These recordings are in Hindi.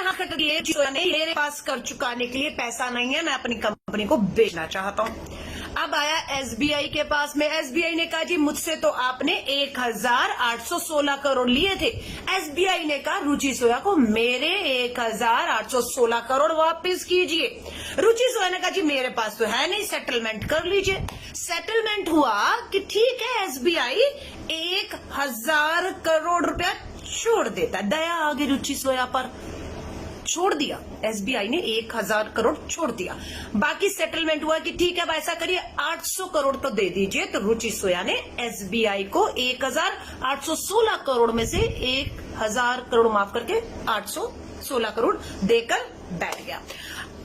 यहाँ तक ये सोया ने मेरे पास कर चुकाने के लिए पैसा नहीं है, मैं अपनी कंपनी को बेचना चाहता हूँ। अब आया एसबीआई के पास में। एसबीआई ने कहा जी मुझसे तो आपने 1816 करोड़ लिए थे। एसबीआई ने कहा रुचि सोया को मेरे 1816 करोड़ वापस कीजिए। रुचि सोया ने कहा जी मेरे पास तो है नहीं, सेटलमेंट कर लीजिए। सेटलमेंट हुआ कि ठीक है एसबीआई 1000 करोड़ रुपया छोड़ देता। दया आ गई रुचि सोया पर, छोड़ दिया। एसबीआई ने 1000 करोड़ छोड़ दिया। बाकी सेटलमेंट हुआ कि ठीक है अब ऐसा करिए 800 करोड़ तो दे दीजिए। तो रुचि सोया ने एसबीआई को 1816 करोड़ में से 1000 करोड़ माफ करके 816 करोड़ देकर बैठ गया।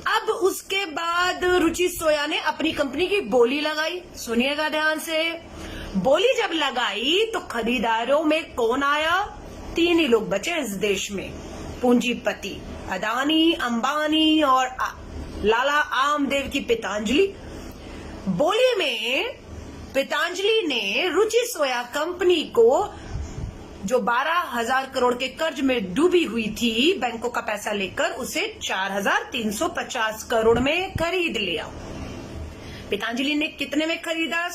अब उसके बाद रुचि सोया ने अपनी कंपनी की बोली लगाई। सुनिएगा ध्यान से। बोली जब लगाई तो खरीदारों में कौन आया? 3 ही लोग बचे इस देश में, पूंजीपति अदानी, अंबानी और लाला आमदेव की पतंजलि। बोली में पतंजलि ने रुचि सोया कंपनी को जो 12,000 करोड़ के कर्ज में डूबी हुई थी बैंकों का पैसा लेकर, उसे 4,350 करोड़ में खरीद लिया। पतंजलि ने कितने में खरीदा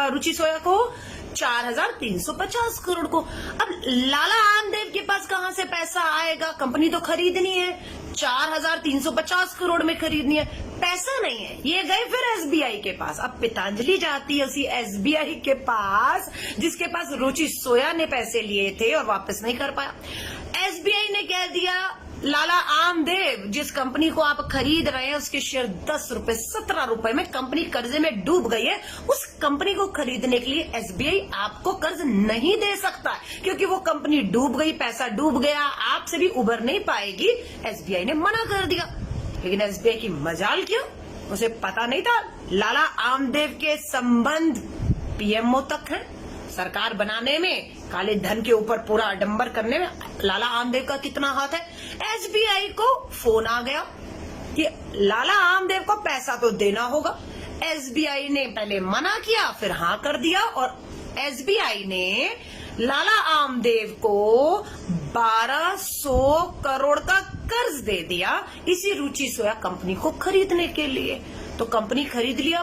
रुचि सोया को? 4,350 करोड़ को। अब लाला आमदेव के पास कहां से पैसा आएगा? कंपनी तो खरीदनी है, 4,350 करोड़ में खरीदनी है, पैसा नहीं है। ये गए फिर एसबीआई के पास। अब पतंजलि जाती है उसी एसबीआई के पास जिसके पास रुचि सोया ने पैसे लिए थे और वापस नहीं कर पाया। एसबीआई ने कह दिया लाला आमदेव जिस कंपनी को आप खरीद रहे हैं उसके शेयर 10 रुपए 17 रुपए में कंपनी कर्जे में डूब गई है। उस कंपनी को खरीदने के लिए एसबीआई आपको कर्ज नहीं दे सकता क्योंकि वो कंपनी डूब गई, पैसा डूब गया, आपसे भी उबर नहीं पाएगी। एसबीआई ने मना कर दिया। लेकिन एसबीआई की मजाल क्या, उसे पता नहीं था लाला आमदेव के संबंध पीएमओ तक है। सरकार बनाने में, काले धन के ऊपर पूरा आडंबर करने में लाला आमदेव का कितना हाथ है। एसबीआई को फोन आ गया कि लाला आमदेव को पैसा तो देना होगा। एसबीआई ने पहले मना किया, फिर हाँ कर दिया और एसबीआई ने लाला आमदेव को 1200 करोड़ का कर्ज दे दिया इसी रुचि सोया कंपनी को खरीदने के लिए। तो कंपनी खरीद लिया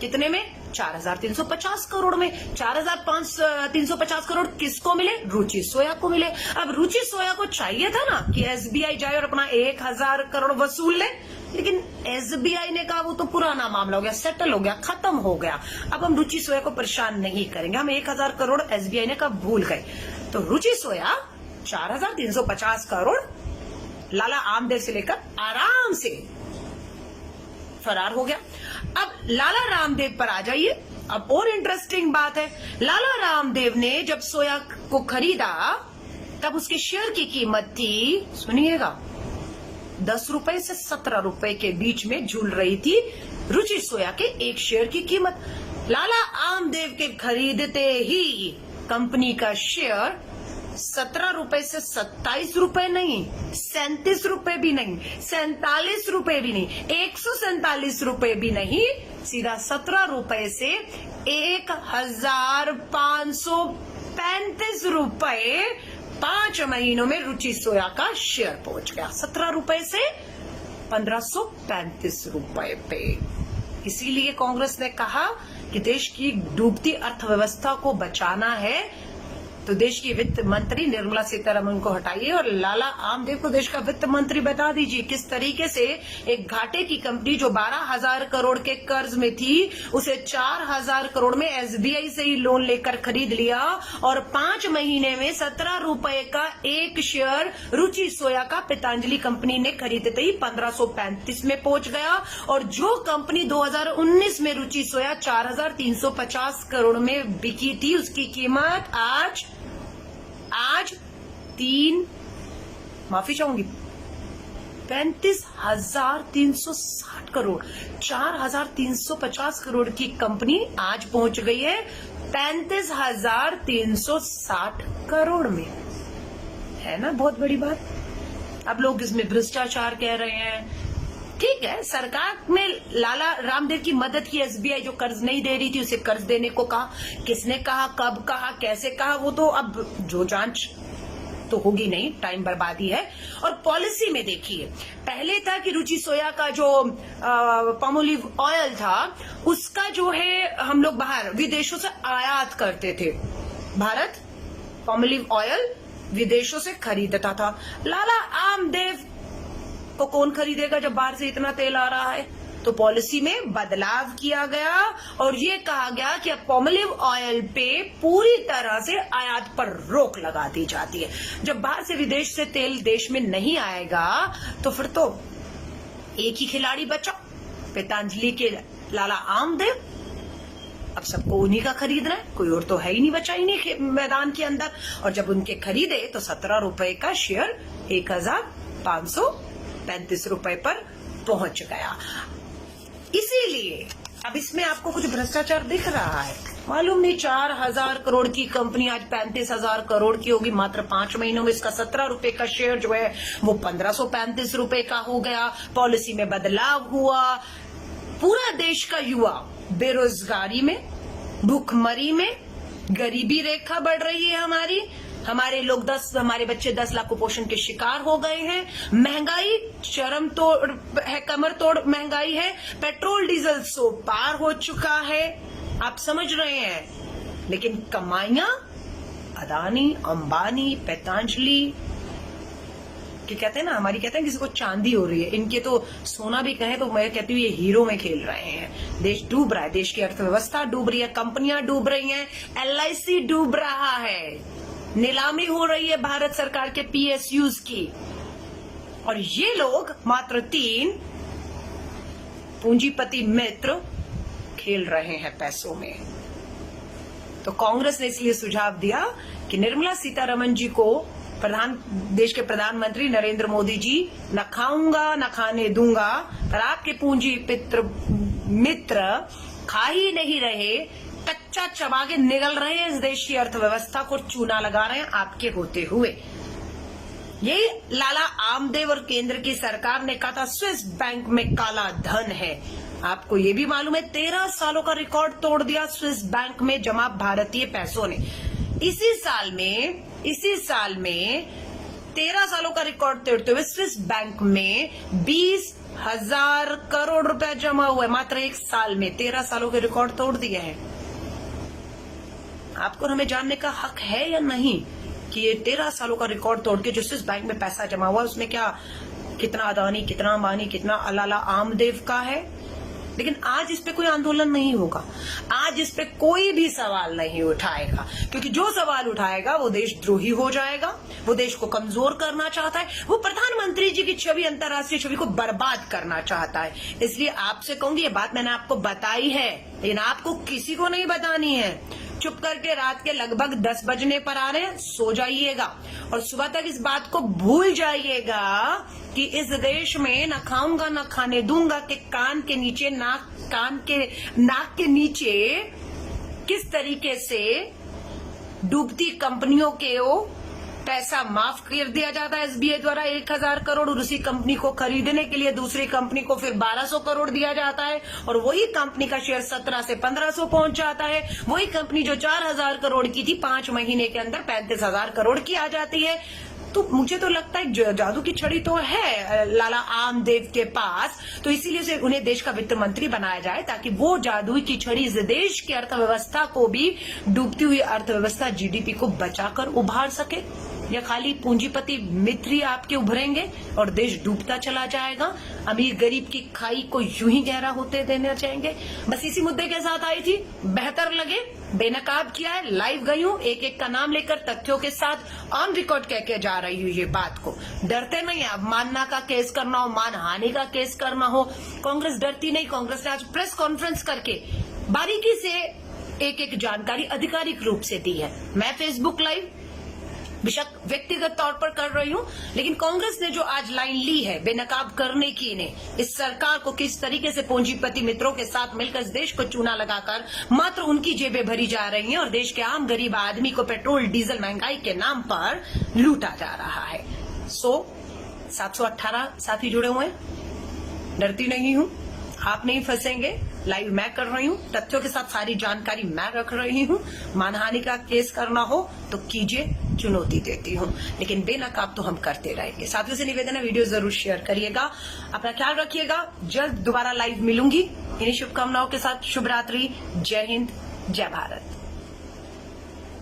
कितने में? 4,350 करोड़ में। 4,350 करोड़ किसको मिले? रुचि सोया को मिले। अब रुचि सोया को चाहिए था ना कि एसबीआई जाए और अपना 1000 करोड़ वसूल ले, लेकिन एसबीआई ने कहा वो तो पुराना मामला हो गया, सेटल हो गया, खत्म हो गया, अब हम रुचि सोया को परेशान नहीं करेंगे, हम 1000 करोड़ एसबीआई ने कहा भूल गए। तो रुचि सोया 4,350 करोड़ लाला आमदेव से लेकर आराम से फरार हो गया। अब लाला रामदेव पर आ जाइए। अब और इंटरेस्टिंग बात है, लाला रामदेव ने जब सोया को खरीदा तब उसके शेयर की कीमत थी, सुनिएगा, 10 रुपए से 17 रुपए के बीच में झूल रही थी रुचि सोया के एक शेयर की कीमत। लाला आमदेव के खरीदते ही कंपनी का शेयर 17 रुपए से 27 रुपए नहीं, 37 रुपए भी नहीं, 47 रुपए भी नहीं, 147 रुपए भी नहीं, सीधा 17 रुपए से 1,535 रुपए 5 महीनों में रुचि सोया का शेयर पहुंच गया 17 रुपए से 1,535 रुपए पे। इसीलिए कांग्रेस ने कहा कि देश की डूबती अर्थव्यवस्था को बचाना है तो देश की वित्त मंत्री निर्मला सीतारमण को हटाइए और लाला आमदेव को देश का वित्त मंत्री बता दीजिए। किस तरीके से एक घाटे की कंपनी जो 12,000 करोड़ के कर्ज में थी उसे 4,000 करोड़ में एसबीआई से ही लोन लेकर खरीद लिया और 5 महीने में 17 रुपए का एक शेयर रुचि सोया का पतंजलि कंपनी ने खरीदते ही 1535 में पहुंच गया। और जो कंपनी 2019 में रुचि सोया 4,350 करोड़ में बिकी थी उसकी कीमत आज 35,360 करोड़, 4,350 करोड़ की कंपनी आज पहुंच गई है 35,360 करोड़ में। है ना बहुत बड़ी बात। अब लोग इसमें भ्रष्टाचार कह रहे हैं। ठीक है, सरकार ने लाला रामदेव की मदद की, एसबीआई जो कर्ज नहीं दे रही थी उसे कर्ज देने को कहा। किसने कहा, कब कहा, कैसे कहा, वो तो अब जो जांच तो होगी नहीं, टाइम बर्बादी है। और पॉलिसी में देखिए, पहले था कि रुचि सोया का जो पामोलिव ऑयल था उसका जो है हम लोग बाहर विदेशों से आयात करते थे। भारत पामोलिव ऑयल विदेशों से खरीदता था। लाला आमदेव को कौन खरीदेगा जब बाहर से इतना तेल आ रहा है? तो पॉलिसी में बदलाव किया गया और ये कहा गया कि अब पामोलिव ऑयल पे पूरी तरह से आयात पर रोक लगा दी जाती है। जब बाहर से विदेश से तेल देश में नहीं आएगा तो फिर तो एक ही खिलाड़ी बचा, पतंजलि के लाला आमदेव। अब सबको उन्हीं का खरीदना है, कोई और तो है ही नहीं बचा ही नहीं मैदान के अंदर। और जब उनके खरीदे तो 17 रुपए का शेयर 1535 रुपए पर पहुंच गया। इसीलिए अब इसमें आपको कुछ भ्रष्टाचार दिख रहा है, मालूम नहीं। 4000 करोड़ की कंपनी आज 35,000 करोड़ की होगी मात्र 5 महीनों में। इसका 17 रुपए का शेयर जो है वो 1535 रुपए का हो गया। पॉलिसी में बदलाव हुआ। पूरा देश का युवा बेरोजगारी में, भूखमरी में, गरीबी रेखा बढ़ रही है हमारे बच्चे 10 लाख कुपोषण के शिकार हो गए हैं। महंगाई चरम तोड़ है, कमर तोड़ महंगाई है। पेट्रोल डीजल 100 पार हो चुका है, आप समझ रहे हैं। लेकिन कमाइयां अदानी, अंबानी, पतंजलि कि कहते हैं ना, हमारी कहते हैं किसी को चांदी हो रही है, इनके तो सोना भी कहें तो मैं कहती हूँ ये हीरो में खेल रहे हैं। देश डूब रहा है, देश की अर्थव्यवस्था डूब रही है, कंपनियां डूब रही हैं, LIC डूब रहा है, नीलामी हो रही है भारत सरकार के PSUs की। और ये लोग मात्र 3 पूंजीपति मित्र खेल रहे हैं पैसों में। तो कांग्रेस ने इसलिए सुझाव दिया कि निर्मला सीतारमण जी को देश के प्रधानमंत्री नरेंद्र मोदी जी, न खाऊंगा न खाने दूंगा, पर आपके पूंजी मित्र खा ही नहीं रहे, कच्चा चबा के निगल रहे हैं, इस देश की अर्थव्यवस्था को चूना लगा रहे हैं आपके होते हुए। ये लाला आमदेव और केंद्र की सरकार ने कहा था स्विस बैंक में काला धन है। आपको ये भी मालूम है 13 सालों का रिकॉर्ड तोड़ दिया स्विस बैंक में जमा भारतीय पैसों ने। इसी साल में 13 सालों का रिकॉर्ड तोड़ते हुए स्विस बैंक में 20,000 करोड़ रुपया जमा हुआ है। मात्र एक साल में 13 सालों के रिकॉर्ड तोड़ दिए हैं। आपको हमें जानने का हक है या नहीं कि ये 13 सालों का रिकॉर्ड तोड़ के जो स्विस बैंक में पैसा जमा हुआ उसमें क्या कितना अदानी, कितना अंबानी, कितना लाला आमदेव का है। लेकिन आज इस पे कोई आंदोलन नहीं होगा, आज इस पे कोई भी सवाल नहीं उठाएगा, क्योंकि जो सवाल उठाएगा वो देशद्रोही हो जाएगा, वो देश को कमजोर करना चाहता है, वो प्रधानमंत्री जी की छवि, अंतर्राष्ट्रीय छवि को बर्बाद करना चाहता है। इसलिए आपसे कहूंगी, ये बात मैंने आपको बताई है, लेकिन आपको किसी को नहीं बतानी है। चुप करके रात के लगभग 10 बजने पर आ रहे हैं, सो जाइएगा और सुबह तक इस बात को भूल जाइएगा कि इस देश में न खाऊंगा न खाने दूंगा के कान के नीचे, नाक के नीचे किस तरीके से डूबती कंपनियों के पैसा माफ कर दिया जाता है SBI द्वारा 1000 करोड़, और उसी कंपनी को खरीदने के लिए दूसरी कंपनी को फिर 1200 करोड़ दिया जाता है, और वही कंपनी का शेयर 17 से 1500 पहुंच जाता है। वही कंपनी जो 4000 करोड़ की थी 5 महीने के अंदर 35,000 करोड़ की आ जाती है। तो मुझे तो लगता है जादू की छड़ी तो है लाला आमदेव के पास, तो इसीलिए उन्हें देश का वित्त मंत्री बनाया जाए ताकि वो जादू की छड़ी इस देश की अर्थव्यवस्था को भी, डूबती हुई अर्थव्यवस्था GDP को बचाकर उभार सके। या खाली पूंजीपति मित्र ही आपके उभरेंगे और देश डूबता चला जाएगा, अमीर गरीब की खाई को यूं ही गहरा होते देना चाहेंगे। बस इसी मुद्दे के साथ आई थी, बेहतर लगे बेनकाब किया है, लाइव गई हूँ, एक एक का नाम लेकर तथ्यों के साथ ऑन रिकॉर्ड कह के जा रही हूँ ये बात को। डरते नहीं, अवमानना का केस करना हो, मानहानि का केस करना हो, कांग्रेस डरती नहीं। कांग्रेस ने आज प्रेस कॉन्फ्रेंस करके बारीकी से एक एक जानकारी आधिकारिक रूप से दी है। मैं फेसबुक लाइव बेशक व्यक्तिगत तौर पर कर रही हूँ, लेकिन कांग्रेस ने जो आज लाइन ली है बेनकाब करने की, ने इस सरकार को किस तरीके से पूंजीपति मित्रों के साथ मिलकर इस देश को चूना लगाकर मात्र उनकी जेबें भरी जा रही हैं और देश के आम गरीब आदमी को पेट्रोल डीजल महंगाई के नाम पर लूटा जा रहा है। 718 साथी जुड़े हुए हैं, डरती नहीं हूँ, आप नहीं फंसेंगे। लाइव मैं कर रही हूँ, तथ्यों के साथ सारी जानकारी मैं रख रही हूँ। मानहानि का केस करना हो तो कीजिए, चुनौती देती हूँ, लेकिन बेनकाब तो हम करते रहेंगे। साथियों से निवेदन है, वीडियो जरूर शेयर करिएगा, अपना ख्याल रखिएगा। जल्द दोबारा लाइव मिलूंगी इन्हीं शुभकामनाओं के साथ। शुभ रात्रि, जय हिंद, जय भारत।